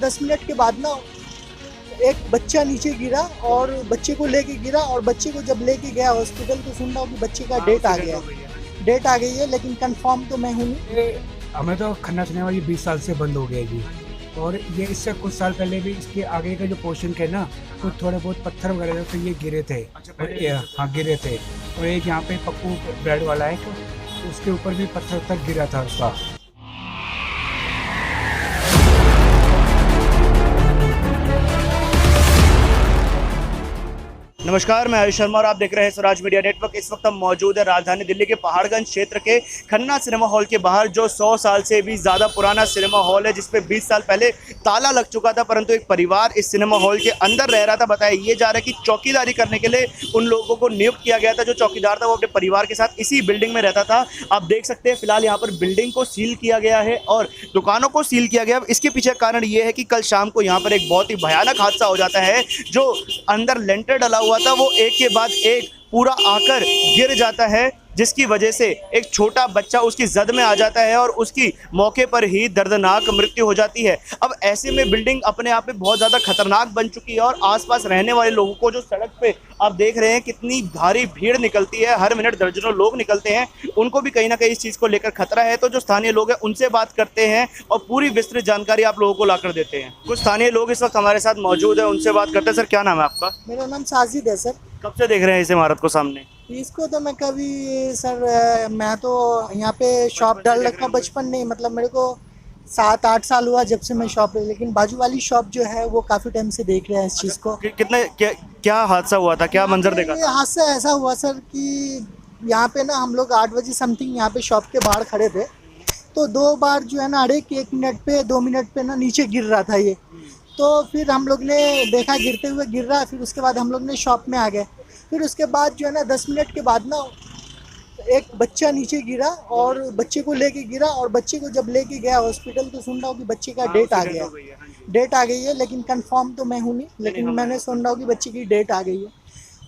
10 minute के बाद ना एक बच्चा नीचे गिरा और बच्चे को लेके गिरा, और बच्चे को जब लेके गया हॉस्पिटल तो सुन रहा हूँ कि बच्चे का डेट आ गई है, लेकिन कंफर्म तो मैं हूँ नहीं। ये हमें तो खन्ना सिनेमा ये 20 साल से बंद हो गया जी। और ये इससे कुछ साल पहले भी इसके आगे का जो पोर्शन है ना, कुछ थोड़े बहुत पत्थर वगैरह तो ये गिरे थे। हाँ गिरे थे। और एक यहाँ पे पप्पू ब्रेड वाला है तो उसके ऊपर भी पत्थर तक गिरा था उसका। नमस्कार, मैं आयुष शर्मा और आप देख रहे हैं स्वराज मीडिया नेटवर्क। इस वक्त हम मौजूद है राजधानी दिल्ली के पहाड़गंज क्षेत्र के खन्ना सिनेमा हॉल के बाहर, जो 100 साल से भी ज़्यादा पुराना सिनेमा हॉल है, जिसपे 20 साल पहले ताला लग चुका था, परंतु एक परिवार इस सिनेमा हॉल के अंदर रह रहा था। बताया ये जा रहा है कि चौकीदारी करने के लिए उन लोगों को नियुक्त किया गया था। जो चौकीदार था वो अपने परिवार के साथ इसी बिल्डिंग में रहता था। आप देख सकते हैं फिलहाल यहाँ पर बिल्डिंग को सील किया गया है और दुकानों को सील किया गया। इसके पीछे कारण ये है कि कल शाम को यहाँ पर एक बहुत ही भयानक हादसा हो जाता है। जो अंदर लेंटर डला हुआ था वो एक के बाद एक पूरा आकर गिर जाता है, जिसकी वजह से एक छोटा बच्चा उसकी जद में आ जाता है और उसकी मौके पर ही दर्दनाक मृत्यु हो जाती है। अब ऐसे में बिल्डिंग अपने आप में बहुत ज़्यादा खतरनाक बन चुकी है और आसपास रहने वाले लोगों को, जो सड़क पे आप देख रहे हैं कितनी भारी भीड़ निकलती है, हर मिनट दर्जनों लोग निकलते हैं, उनको भी कहीं ना कहीं इस चीज़ को लेकर खतरा है। तो जो स्थानीय लोग हैं उनसे बात करते हैं और पूरी विस्तृत जानकारी आप लोगों को लाकर देते हैं। कुछ स्थानीय लोग इस वक्त हमारे साथ मौजूद है, उनसे बात करते हैं। सर, क्या नाम है आपका? मेरा नाम साजिद है सर। कब से देख रहे हैं इस इमारत को सामने? इसको तो मैं कभी सर, मैं तो यहाँ पे शॉप डाल रखा बचपन नहीं, मतलब मेरे को 7-8 साल हुआ जब से मैं शॉप, लेकिन बाजू वाली शॉप जो है वो काफ़ी टाइम से देख रहे हैं इस चीज़ को। कितने क्या हादसा हुआ था, क्या मंजर देखा? ये हादसा ऐसा हुआ सर कि यहाँ पे ना हम लोग 8 बजे समथिंग यहाँ पे शॉप के बाहर खड़े थे, तो 2 बार जो है ना, हर एक 1 मिनट पे 2 मिनट पे ना नीचे गिर रहा था ये। तो फिर हम लोग ने देखा गिरते हुए गिर रहा, फिर उसके बाद हम लोग ने शॉप में आ गए। फिर उसके बाद जो है ना 10 मिनट के बाद ना एक बच्चा नीचे गिरा और बच्चे को लेके गिरा, और बच्चे को जब लेके गया हॉस्पिटल तो सुन रहा हूँ कि बच्चे का डेट आ गई है, लेकिन कंफर्म तो मैं हूँ नहीं, लेकिन मैंने सुन रहा हूँ कि बच्चे की डेट आ गई है।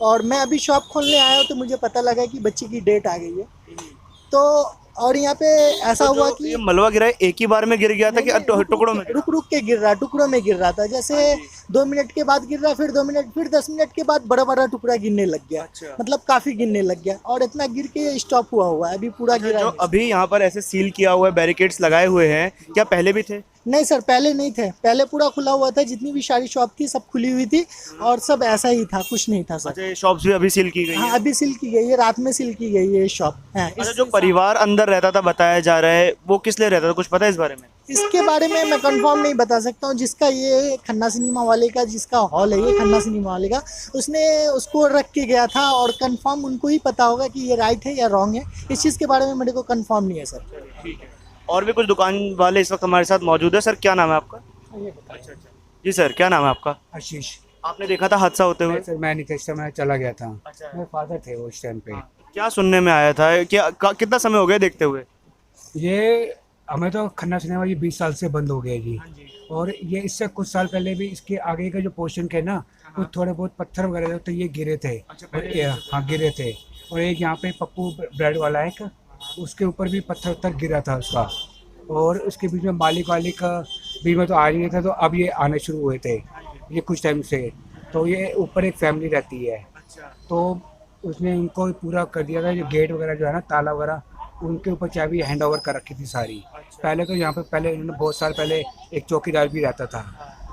और मैं अभी शॉप खोलने आया हूँ तो मुझे पता लगा कि बच्चे की डेट आ गई है। तो और यहाँ पे ऐसा हुआ कि ये मलबा गिरा है, एक ही बार में गिर गया था कि टुकड़ों में? रुक के गिर रहा, टुकड़ों में गिर रहा था। जैसे 2 मिनट के बाद गिर रहा, फिर 2 मिनट, फिर 10 मिनट के बाद बड़ा बड़ा टुकड़ा गिरने लग गया। मतलब काफी गिरने लग गया और इतना गिर के स्टॉप हुआ है, अभी पूरा गिरा। जो अभी यहाँ पर ऐसे सील किया हुआ है, बैरिकेड्स लगाए हुए हैं, क्या पहले भी थे? नहीं सर, पहले नहीं थे, पहले पूरा खुला हुआ था, जितनी भी सारी शॉप थी सब खुली हुई थी और सब ऐसा ही था, कुछ नहीं था सर। अच्छा, ये शॉप्स भी अभी सील की गई हाँ, है? अभी सील की गई है, रात में सील की गई है शॉप। अच्छा, जो परिवार अंदर रहता था बताया जा रहा है, वो किस लिए रहता था, कुछ पता है इस बारे में? इसके बारे में मैं कंफर्म नहीं बता सकता हूँ। जिसका ये खन्ना सिनेमा वाले का जिसका हॉल है, ये खन्ना सिनेमा वाले का, उसने उसको रख के गया था और कंफर्म उनको ही पता होगा कि ये राइट है या रॉन्ग है। इस चीज़ के बारे में मेरे को कंफर्म नहीं है सर। ठीक है। और भी कुछ दुकान वाले इस वक्त हमारे साथ मौजूद है। सर, क्या नाम है आपका? अच्छा। जी सर, क्या नाम है आपका? आशीष। आपने देखा था हादसा होते हुए? सर मैं नहीं था, इस समय चला गया था। अच्छा। मेरे फादर थे वो उस टाइम पे। क्या सुनने में आया था, क्या कितना समय हो गया देखते हुए? ये हमें तो खन्ना सिनेमा ये 20 साल से बंद हो गया जी। और ये इससे कुछ साल पहले भी इसके आगे का जो पोर्शन है ना, कुछ थोड़े बहुत पत्थर वगैरह तो ये गिरे थे। हाँ गिरे थे। और एक यहाँ पे पप्पू ब्रेड वाला है, उसके ऊपर भी पत्थर तक गिरा था उसका। और उसके बीच में मालिक वालिक बीच में तो आ नहीं था, तो अब ये आने शुरू हुए थे ये कुछ टाइम से। तो ये ऊपर एक फैमिली रहती है, तो उसने उनको पूरा कर दिया था। जो गेट वगैरह जो है ना, ताला वगैरह, उनके ऊपर चाबी हैंड ओवर कर रखी थी सारी। पहले तो यहाँ पे पहले इन्होंने बहुत साल पहले एक चौकीदार भी रहता था,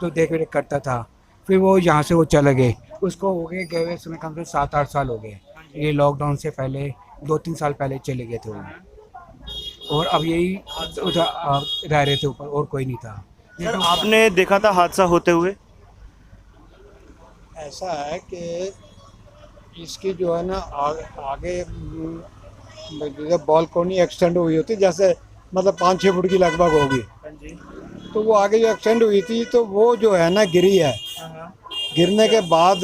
तो देख रेख करता था। फिर वो यहाँ से वो चले गए, उसको हो गए गए हुए समय कम से 7-8 साल हो गए। ये लॉकडाउन से पहले 2-3 साल पहले चले गए थे वो, और अब यही रह रहे थे ऊपर, और कोई नहीं था। सर, आपने देखा था हादसा होते हुए? ऐसा है कि इसकी जो है ना आगे बालकोनी एक्सटेंड हुई होती, जैसे मतलब 5-6 फुट की लगभग होगी, तो वो आगे जो एक्सटेंड हुई थी तो वो जो है ना गिरी है। गिरने के बाद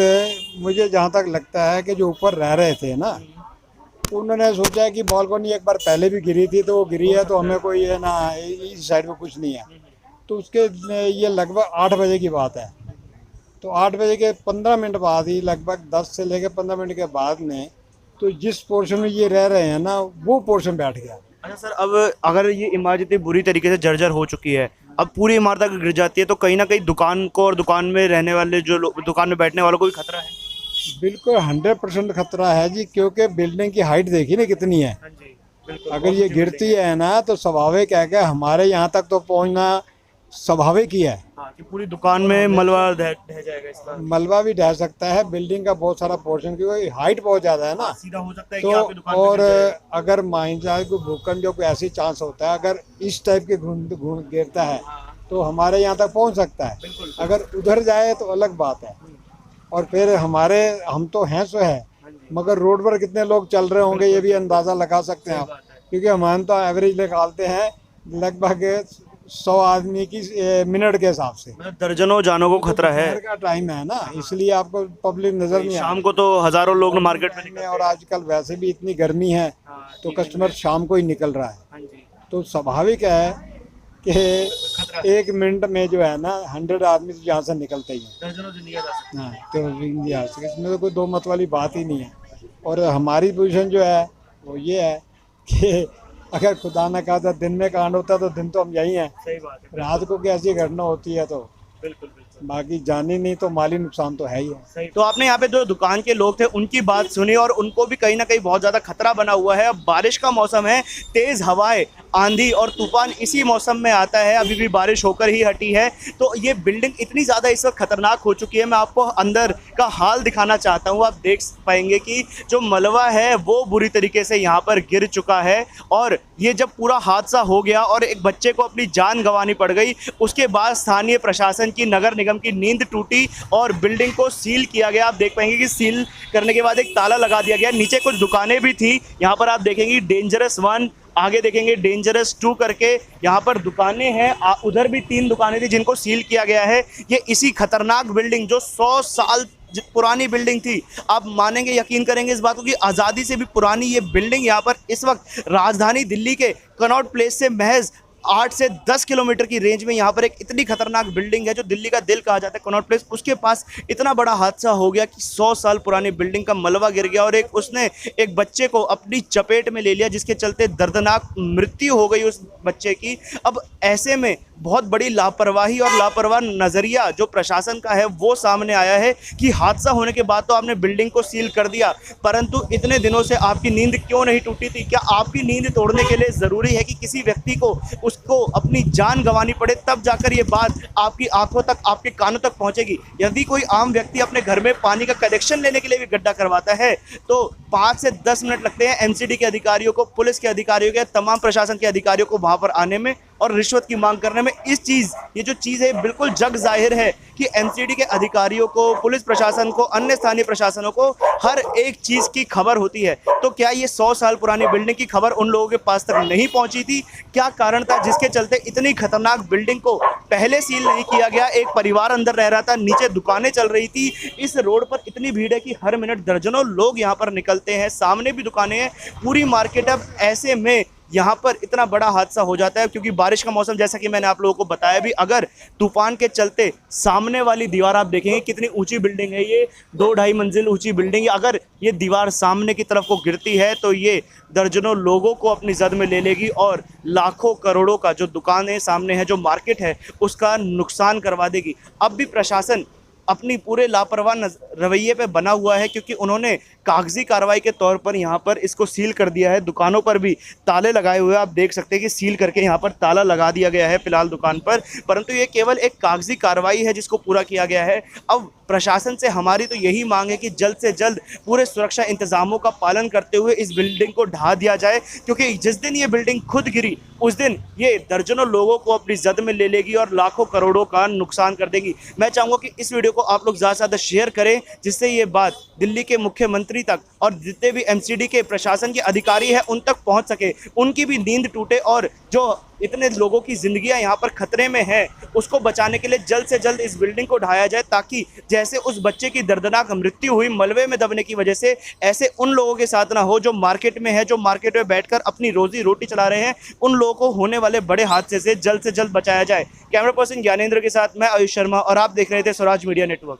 मुझे जहाँ तक लगता है कि जो ऊपर रह रहे थे ना, तो उन्होंने सोचा कि बालकोनी एक बार पहले भी गिरी थी, तो वो गिरी है तो हमें कोई है ना इस साइड में कुछ नहीं है। तो उसके ये लगभग 8 बजे की बात है। तो 8 बजे के 15 मिनट बाद ही, लगभग 10 से लेकर 15 मिनट के बाद में, तो जिस पोर्शन में ये रह रहे हैं ना, वो पोर्शन बैठ गया। अच्छा सर, अब अगर ये इमारत इतनी बुरी तरीके से जर्जर हो चुकी है अब पूरी इमारत अगर गिर जाती है तो कहीं ना कहीं दुकान को और दुकान में रहने वाले जो लोग, दुकान में बैठने वालों को भी खतरा है। बिल्कुल 100% खतरा है जी, क्योंकि बिल्डिंग की हाइट देखिए ना कितनी है। हाँ जी, बिल्कुल। अगर ये गिरती है ना तो स्वाभाविक है कि हमारे यहाँ तक तो पहुँचना स्वाभाविक ही है। हाँ, कि पूरी दुकान में मलबा ढह जाएगा इसका। मलबा भी ढह सकता है, बिल्डिंग का बहुत सारा पोर्शन, क्योंकि हाइट बहुत ज़्यादा है ना। सीधा हो सकता है कि तो आपकी दुकान पे और गिर जाए। अगर मान जाए कोई भूकंप जो कोई ऐसी चांस होता है, अगर इस टाइप के घूम गिरता है तो हमारे यहाँ तक पहुँच सकता है। बिल्कुल। अगर उधर जाए तो अलग बात है। और फिर हम तो हैं सो है, मगर रोड पर कितने लोग चल रहे होंगे ये भी अंदाज़ा लगा सकते हैं आप, क्योंकि हम तो एवरेज निकालते हैं लगभग 100 आदमी की मिनट के हिसाब से। मतलब दर्जनों जानों को खतरा है। दोपहर का टाइम है ना, इसलिए आपको पब्लिक नजर नहीं शाम को तो हजारों लोग मार्केट में में, और आजकल वैसे भी इतनी गर्मी है तो कस्टमर शाम को ही निकल रहा है। हाँ जी, तो स्वाभाविक है कि 1 मिनट में जो है ना 100 आदमी तो यहाँ से निकलते ही हैं। दर्जनों जिंदगियां जा सकती हाँ, तो यहाँ से इसमें तो कोई दो मत वाली बात ही नहीं है। और हमारी पोजीशन जो है वो ये है कि अगर खुदा न खासा दिन में कांड होता है तो दिन तो हम यही हैं, हैं। सही बात है। रात को कैसी घटना होती है तो बिल्कुल बिल्कुल बाकी जानी नहीं तो माली नुकसान तो है ही है। सही। तो आपने यहाँ पे जो दुकान के लोग थे उनकी बात सुनी और उनको भी कहीं ना कहीं बहुत ज़्यादा खतरा बना हुआ है। अब बारिश का मौसम है, तेज़ हवाएं, आंधी और तूफान इसी मौसम में आता है। अभी भी बारिश होकर ही हटी है, तो ये बिल्डिंग इतनी ज़्यादा इस वक्त खतरनाक हो चुकी है। मैं आपको अंदर का हाल दिखाना चाहता हूँ। आप देख पाएंगे कि जो मलबा है वो बुरी तरीके से यहाँ पर गिर चुका है। और ये जब पूरा हादसा हो गया और एक बच्चे को अपनी जान गंवानी पड़ गई, उसके बाद स्थानीय प्रशासन की, नगर निगम की नींद टूटी और बिल्डिंग को सील किया गया। आप देख पाएंगे कि सील करने के बाद एक ताला लगा दिया गया। नीचे कुछ दुकानें भी थी, यहाँ पर आप देखेंगे डेंजरस 1, आगे देखेंगे डेंजरस 2 करके यहाँ पर दुकानें हैं। उधर भी 3 दुकानें थी जिनको सील किया गया है। ये इसी खतरनाक बिल्डिंग जो 100 साल पुरानी बिल्डिंग थी, आप मानेंगे, यकीन करेंगे इस बात को कि आज़ादी से भी पुरानी ये बिल्डिंग यहाँ पर इस वक्त राजधानी दिल्ली के कनॉट प्लेस से महज 8 से 10 किलोमीटर की रेंज में यहाँ पर एक इतनी खतरनाक बिल्डिंग है जो दिल्ली का दिल कहा जाता है, कनॉट प्लेस। उसके पास इतना बड़ा हादसा हो गया कि 100 साल पुरानी बिल्डिंग का मलबा गिर गया और उसने एक बच्चे को अपनी चपेट में ले लिया, जिसके चलते दर्दनाक मृत्यु हो गई उस बच्चे की। अब ऐसे में बहुत बड़ी लापरवाही और लापरवाह नज़रिया जो प्रशासन का है वो सामने आया है कि हादसा होने के बाद तो आपने बिल्डिंग को सील कर दिया, परंतु इतने दिनों से आपकी नींद क्यों नहीं टूटी थी? क्या आपकी नींद तोड़ने के लिए ज़रूरी है कि किसी व्यक्ति को उसको अपनी जान गंवानी पड़े तब जाकर ये बात आपकी आंखों तक, आपके कानों तक पहुंचेगी? यदि कोई आम व्यक्ति अपने घर में पानी का कनेक्शन लेने के लिए भी गड्ढा करवाता है तो 5 से 10 मिनट लगते हैं एमसीडी के अधिकारियों को, पुलिस के अधिकारियों के, तमाम प्रशासन के अधिकारियों को वहां पर आने में और रिश्वत की मांग करने में। ये जो चीज़ है बिल्कुल जग जाहिर है कि एमसीडी के अधिकारियों को, पुलिस प्रशासन को, अन्य स्थानीय प्रशासनों को हर एक चीज़ की खबर होती है। तो क्या ये 100 साल पुरानी बिल्डिंग की खबर उन लोगों के पास तक नहीं पहुंची थी? क्या कारण था जिसके चलते इतनी खतरनाक बिल्डिंग को पहले सील नहीं किया गया? एक परिवार अंदर रह रहा था, नीचे दुकानें चल रही थी। इस रोड पर इतनी भीड़ है कि हर मिनट दर्जनों लोग यहाँ पर निकलते हैं, सामने भी दुकानें हैं, पूरी मार्केट। अब ऐसे में यहाँ पर इतना बड़ा हादसा हो जाता है क्योंकि बारिश का मौसम, जैसा कि मैंने आप लोगों को बताया भी, अगर तूफान के चलते सामने वाली दीवार आप देखेंगे कितनी ऊंची बिल्डिंग है, ये 2-2.5 मंजिल ऊंची बिल्डिंग है। अगर ये दीवार सामने की तरफ को गिरती है तो ये दर्जनों लोगों को अपनी जद में ले लेगी और लाखों करोड़ों का जो दुकानें सामने है, जो मार्केट है, उसका नुकसान करवा देगी। अब भी प्रशासन अपनी पूरे लापरवाह रवैये पे बना हुआ है क्योंकि उन्होंने कागजी कार्रवाई के तौर पर यहाँ पर इसको सील कर दिया है। दुकानों पर भी ताले लगाए हुए, आप देख सकते हैं कि सील करके यहाँ पर ताला लगा दिया गया है फिलहाल दुकान पर, परंतु ये केवल एक कागजी कार्रवाई है जिसको पूरा किया गया है। अब प्रशासन से हमारी तो यही मांग है कि जल्द से जल्द पूरे सुरक्षा इंतजामों का पालन करते हुए इस बिल्डिंग को ढा दिया जाए, क्योंकि जिस दिन ये बिल्डिंग खुद गिरी उस दिन ये दर्जनों लोगों को अपनी जद में ले लेगी और लाखों करोड़ों का नुकसान कर देगी। मैं चाहूँगा कि इस वीडियो को आप लोग ज़्यादा से ज़्यादा शेयर करें, जिससे ये बात दिल्ली के मुख्यमंत्री तक और जितने भी एमसीडी के प्रशासन के अधिकारी हैं उन तक पहुंच सके, उनकी भी नींद टूटे और जो इतने लोगों की जिंदगियां यहाँ पर खतरे में हैं उसको बचाने के लिए जल्द से जल्द इस बिल्डिंग को ढाया जाए, ताकि जैसे उस बच्चे की दर्दनाक मृत्यु हुई मलबे में दबने की वजह से, ऐसे उन लोगों के साथ ना हो जो मार्केट में है, जो मार्केट में बैठकर अपनी रोजी रोटी चला रहे हैं। उन लोगों को होने वाले बड़े हादसे से जल्द बचाया जाए। कैमरा पर्सन ज्ञानेंद्र के साथ मैं आयुष शर्मा और आप देख रहे थे स्वराज मीडिया नेटवर्क।